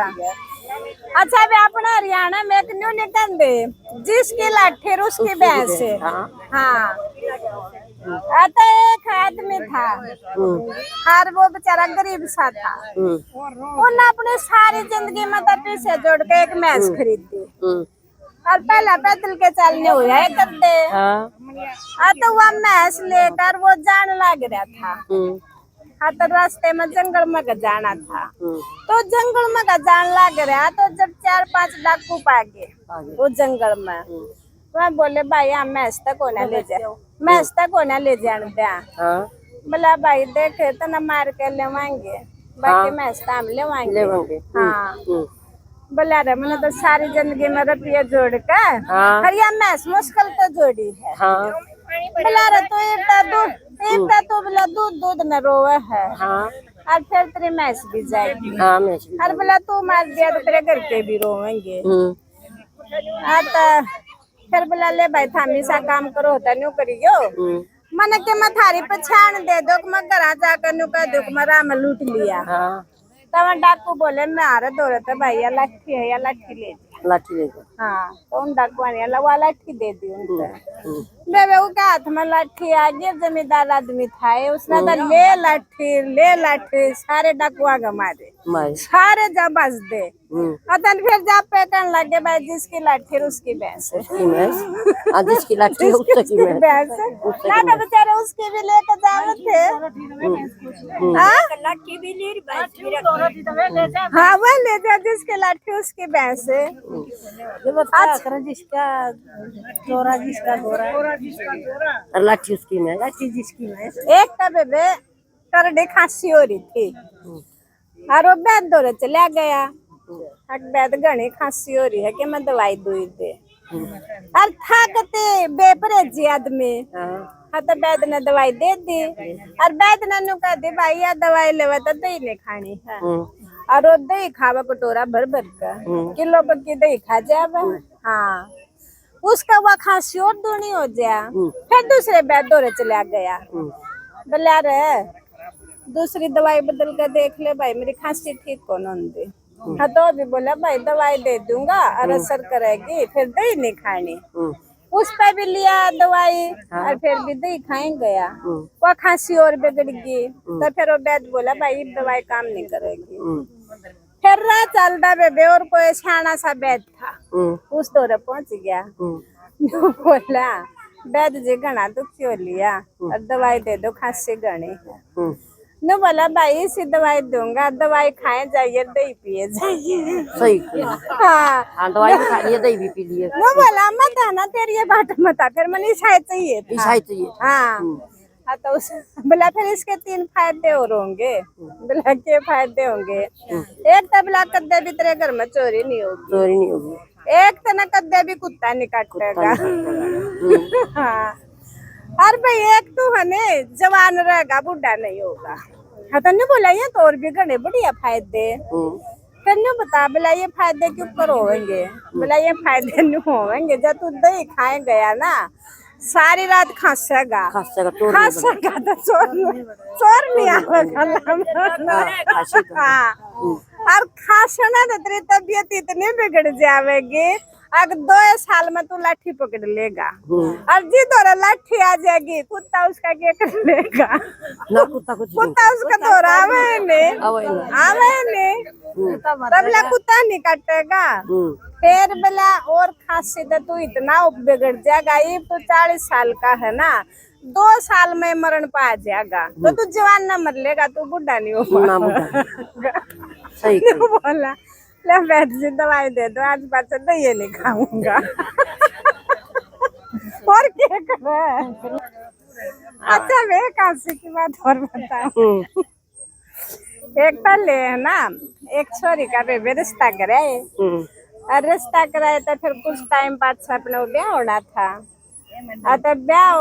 अच्छा भी अपना हरियाणा में एक न्यू निकल दे जिसकी लाठी उसकी भैंस है। हाँ आता एक आदमी था और वो बेचारा गरीब सा था। उन्होंने अपनी सारी जिंदगी में पैसे जोड़ के एक भैंस खरीदी और पहला पैदल के चलने हुआ है कर दे। तो वह भैंस लेकर वो जाने लग रहा था। हाँ तो रास्ते में जंगल में जाना था तो जंगल में जान लग रहा तो जब 4-5 डाकू पागे वो जंगल में वह बोले भाई हम भैंस तक होना ले जाए भैंस तक होना ले जाने दिया। बोला भाई देखे तो न मार के लेवाएंगे बाकी भैंस तो हम लेवाएंगे। हाँ बोला रे मैंने तो सारी जिंदगी में रुपये जोड़ कर फिर यह भैंस मुश्किल तो जोड़ी है। बोला रे तो एक तो बोला दूध न रोवे है और फिर तेरी भैंस भी जाएगी और बोला तू मार दिया तो तेरे घर के भी रोवेंगे। तो फिर बोला ले भाई थामी सा काम करो होता न्यू करियो मन के मथारी पे छान दे दो मैं घर जाकर न्यू कह दो मरा में लूट लिया। तब डाकू बोले मैं आ रहा दो रहे भाई या लाठी है या लाठी ले हाँ तो उन डाकुआ ने वो लाठी दे दी उनको। बेबे वो क्या हाथ में लाठी आ गई जमींदार आदमी था उसने तो ले लाठी सारे डाकुआ का मारे सारे जा बस दे अतन फिर जा पे कहने लगे भाई जिसकी लाठी उसकी भैंस जिसकी लाठी उसकी भैंस ना तो बेचारे उसकी भी लेकर जावे थे। लाठी भी ले हाँ वो ले जा जिसकी लाठी उसकी भैंस जिसका चोरा जिसका गोरा लाठी उसकी में लाठी जिसकी में एक का बेबे करड़े खांसी हो रही थी और वो बैद दौरे चला गया बैद घनी खांसी हो रही है कि मैं दवाई दूई दे और थकते बेपरेजी आदमी हाँ तो बैद ने दवाई दे दी और बैद ने नु कह दी भाई या दवाई लेवा तो दही नहीं खानी है और वो दही खावा कटोरा भर का किलो पर की दही खा जावा। हाँ उसका वह खांसी और दूनी हो जाए फिर दूसरे बैद दौरे चला गया। बोला रे दूसरी दवाई बदल कर देख ले भाई मेरी खांसी ठीक कौन होंगी। हाँ तो भी बोला भाई दवाई दे दूंगा और असर करेगी फिर दही नहीं खानी। उस पे भी लिया दवाई और फिर भी दही खाए गया वो खांसी और बिगड़ गई। तो फिर वो वैद्य बोला भाई दवाई काम नहीं करेगी। फिर राह चलता बेबे और कोई छाना सा वैद्य था उस दौरे पहुंच गया। बोला वैद्य जी घना दुखी हो लिया और दवाई दे दो खांसी घनी है। न बोला भाई इसी दवाई दूंगा दवाई खाए जाइए दही पिए जाइए। सही हाँ दवाई भी खा लिए दही भी पी लिए। न बोला मत आना तेरी ये बात मत आ फिर मैंने ईसाई चाहिए हाँ तो उस बोला फिर इसके 3 फायदे और होंगे। बोला के फायदे होंगे एक तो बोला कद्दे भी तेरे घर में चोरी नहीं होगी एक तो न कद्दे भी कुत्ता नहीं काटेगा। हाँ और भाई एक तो है जवान रहेगा बुढ़ा नहीं होगा। हाँ तो नहीं बोला ये तो और भी घने बढ़िया फायदे फिर बता बोला ये फायदे क्यों कर होंगे। बोला ये फायदे नहीं होंगे जब तू दही खाए गया ना सारी रात खांसेगा तो चोर नहीं आवेगा। हाँ और खांसना तो तेरी तबीयत इतनी बिगड़ जाएगी अगर 2 साल में तू लाठी पकड़ लेगा और जी तोरा लाठी आ जाएगी कुत्ता उसका क्या कर लेगा। कुत्ता उसका तोरा आवे नहीं तबला कुत्ता नहीं काटेगा। फिर बोला और खांसी तो तू इतना बिगड़ जाएगा ये तो 40 साल का है ना 2 साल में मरण पा जाएगा तो तू जवान न मर लेगा तू बुढ़ा नहीं होगा। सही बोला ले बैठ जी दवाई दे दो आज बात से दही नहीं खाऊंगा। और क्या करे। अच्छा मैं खांसी की बात और बताऊं एक पहले है ना एक छोरी का बेबे रिश्ता कराए और रिश्ता कराए तो फिर कुछ टाइम बाद से अपने ब्याह होना था। तो ब्याह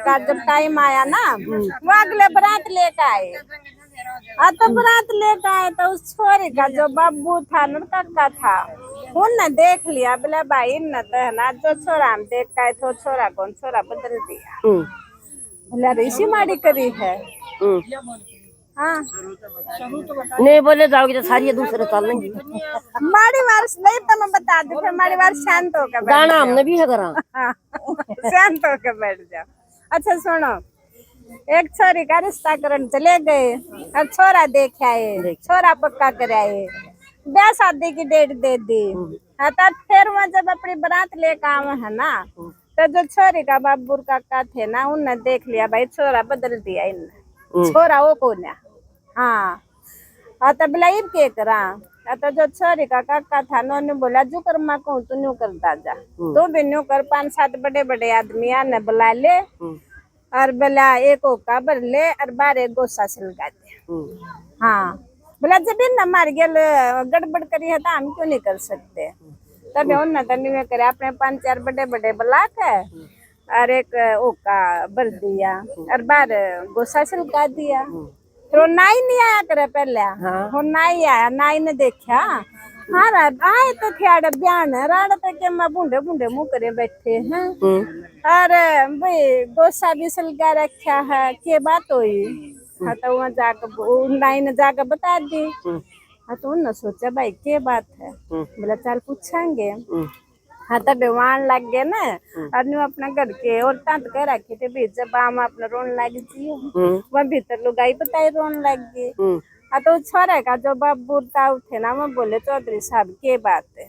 का जब टाइम आया ना वो अगले बारात लेकर आए तो बारात लेकर आए तो उस छोरी का जो बाबू था लड़का था उनने देख लिया बोला भाई न तो है ना जो छोरा हम देख का तो छोरा कौन छोरा बदल दिया। बोला ऋषि माड़ी करी है हाँ नहीं बोले जाओगे तो सारी ये दूसरे चल लेंगे। माड़ी वार नहीं तो मैं बता दूं, फिर माड़ी वार शांत होकर बैठ गाना जाओ। हमने भी है करा। हाँ, शांत होकर बैठ जाओ। अच्छा सुनो, एक छोरी का रिश्ता करने चले गए और छोरा देख आए, छोरा पक्का कराए, ब्याह शादी की डेट दे दी। हाँ, तब फिर वहाँ जब अपनी बारात लेकर आवे है ना, तो जो छोरी का बाबू काका थे ना, उनने देख लिया भाई छोरा बदल दिया इनने, छोरा वो कौन है। हाँ, तो बिलाइब के करा, तो जो छोरी का काका था उन्होंने बोला जो कर माँ कहूँ तू न्यू कर दादा, तो भी न्यू कर 5-7 बड़े बड़े आदमी आने बुला ले और बोला एक ओका भर ले और 12 गोसा सिलगा दे। हाँ, बोला जब इन मार गेल गड़बड़ करी है तो हम क्यों नहीं कर सकते। तभी उन्होंने तो न्यू करे अपने 5-4 बड़े बड़े बुला के और एक ओका भर दिया और 12 गोसा सिलगा दिया। तो नाई नहीं आया करे पहले। वो नाई आया, नाई ने देखा हाँ आए तो थे बयान राड़ पे के मैं बूढ़े बूढ़े मुँह करे बैठे हैं और भाई गोसा भी सलगा रखा है, क्या बात हुई। हाँ, तो वहाँ जाकर नाई ने जाकर बता दी। हाँ, तो उन्होंने सोचा भाई क्या बात है, बोला चल पूछेंगे। हाँ, तब वहाँ लग गए ना और न्यू अपना घर के और तंत कर रखे थे बीच जब हम अपना रोन लग जी वहाँ भीतर लोग आई बताई रोन लग गए। हाँ, तो छोरा का जो बाबू उठे ना वो बोले चौधरी साहब के बात है।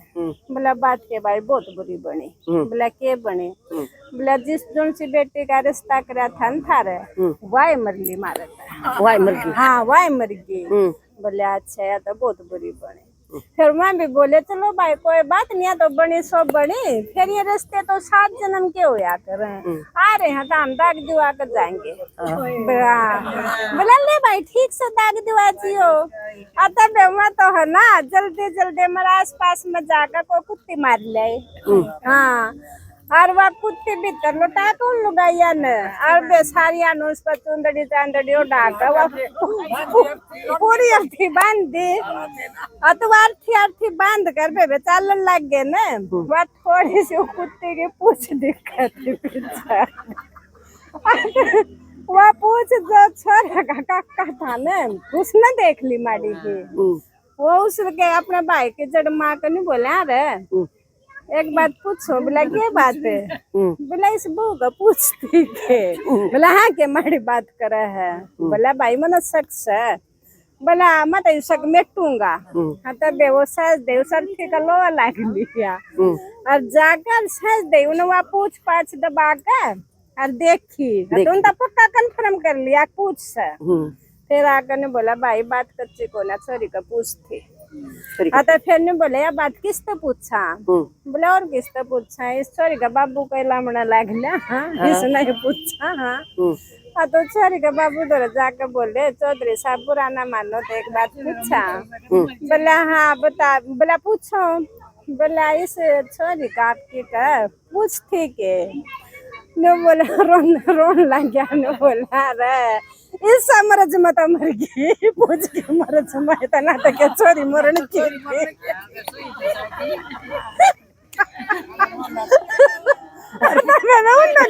बोला बात के भाई बहुत बुरी बनी। बोला के बने, बोला जिस जोन सी बेटी का रिश्ता करा था न थारे वाई मरली मारा था। वाई मर गई। हाँ, वाई मर गई। बोले अच्छा या तो बहुत बुरी बनी। फिर मैं भी बोले चलो भाई कोई बात नहीं है, तो बनी सो बनी, फिर ये रिश्ते तो 7 जन्म के होया कर आ रहे हैं तो हम दाग दिवा कर जाएंगे। बोला ले भाई ठीक से दाग दिवा जियो। तब मैं तो है ना जल्दी जल्दी मेरे आस पास में जाकर को कुत्ती मार ले। हाँ, और वह कुत्ते भीतर लुटा तो लुगाइया ने और बेसारिया ने उस पर चुंदड़ी चांदड़ी उड़ाकर वह पूरी अर्थी बांध दी। तो अर्थी बांध कर बेबे चलन लग गए ना, वह थोड़ी सी कुत्ते की पूछ दिक्कत थी पीछे। वह पूछ जो छोरा का काका था ना उसने देख ली माड़ी की, वो उसके अपने भाई के जड़ माँ को नहीं बोला अरे एक बात पूछो। बोला क्या बात है। बोला इस बहू का पूछती के। बोला हाँ के मारी बात करे है। बोला भाई मन शख्स है। बोला मैं तो शक मेटूंगा। हाँ, तब वो सज दे सर का लोहा लाग लिया और जाकर सज दे उन्हें वहाँ पूछ पाछ दबा कर और देखी तो उनका पक्का कंफर्म कर लिया पूछ से। फिर आकर ने बोला भाई बात कच्ची को ना छोरी का पूछती। तो फिर ने बोले यार बात किस तो पूछा। बोले और किस तो पूछा, इस छोरी का बाबू को लामना लाग लिया। हाँ, इसने पूछा। हाँ, तो छोरी का बाबू तो जाकर बोले चौधरी साहब पुराना मानो तो एक बात पूछा। बोला हाँ बता। बोला पूछो। बोला इस छोरी का आपकी का पूछती के। ने बोला रोन लग गया। ने बोला रे इस मरज मत मर गई पूछ के मरज में तना तक छोरी मरण की।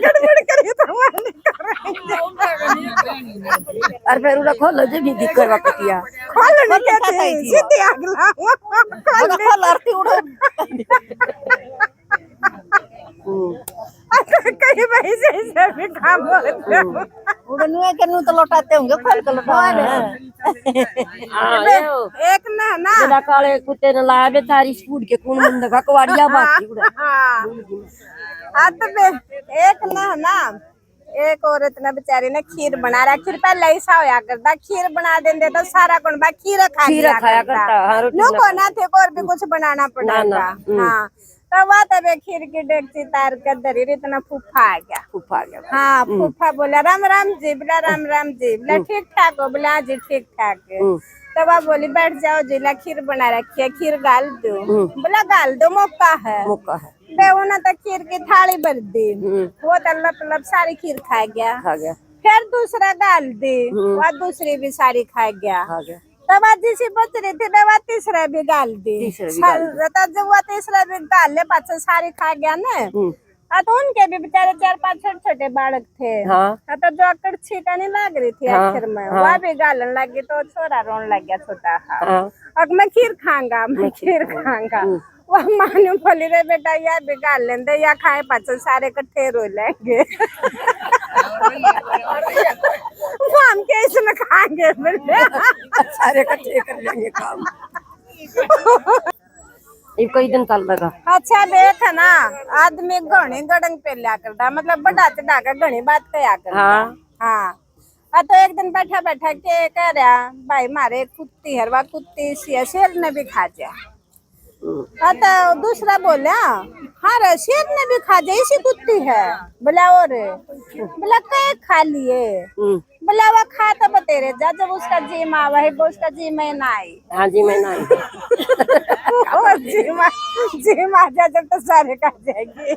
गड़बड़ करी तो और फिर उन्हें खोलो जो भी दिक्कत वक़्तिया खोल नहीं कहती सीधी अगला खोल आरती उड़ो कहीं भाई से भी काम होता उड़नुए के नु तो लौटाते होंगे फल को लौटाते एक ना जरा काले कुत्ते ने लाया बेचारी स्कूल के कौन बंद भकवाड़िया बात उड़ा। तो एक ना एक औरत ने बेचारी ने खीर बना रहा। खीर पहले ऐसा होया करता खीर बना देंगे तो सारा कौन बा खीर खाया करता नुको ना थे और भी कुछ बनाना पड़ेगा। हाँ, तो वह तब खीर की डेगची तार कर दरी इतना फूफा आ गया। हाँ, फूफा बोला राम राम जी। बोला राम राम जी। बोला ठीक ठाक हो। बोला जी ठीक ठाक। तो वह बोली बैठ जाओ जी ला खीर बना रखी है खीर गाल दो। बोला गाल दो मौका है। उन्हें तो खीर की थाली भर दी। वो तो लप सारी खीर खा गया। फिर दूसरा गाल दी, वह दूसरी भी सारी खा गया। तब जिसी बच रही थी वह तीसरा भी गाल दी। जब वह तीसरा भी गाल ले पाछे सारी खा गया ना तो उनके भी बेचारे 4-5 छोटे-छोटे बालक थे। हाँ तो जो अकड़ छीटा नहीं लग रही थी आखिर में, वह भी गालन लगी तो छोरा रोने लग गया छोटा। हाँ अब मैं खीर खाऊंगा, मैं खीर खाऊंगा। वह मानू बोली रे बेटा यह भी गाल लेंदे या खाए पाचन सारे इकट्ठे रो लेंगे। वो हम कैसे में खाएंगे सारे इकट्ठे कर लेंगे काम। ये कई दिन चल लगा। अच्छा देख ना, आदमी घनी गड़ंग पे लिया करता, मतलब बड़ा चढ़ा कर घनी बात कया करता। हाँ तो एक दिन बैठा बैठा के कह रहा भाई मारे एक कुत्ती है, वह कुत्ती शेर ने भी खा जा। तो दूसरा बोला हाँ रे शेर ने भी खा जा, इसी कुत्ती है। बोला और बोला कहे खा लिए। बोला वह खा तो बतेरे जा, जब उसका जी माँ वही उसका जी में ना आई। हाँ जी मैं ना जी माँ जा जब तो सारे खा जाएगी।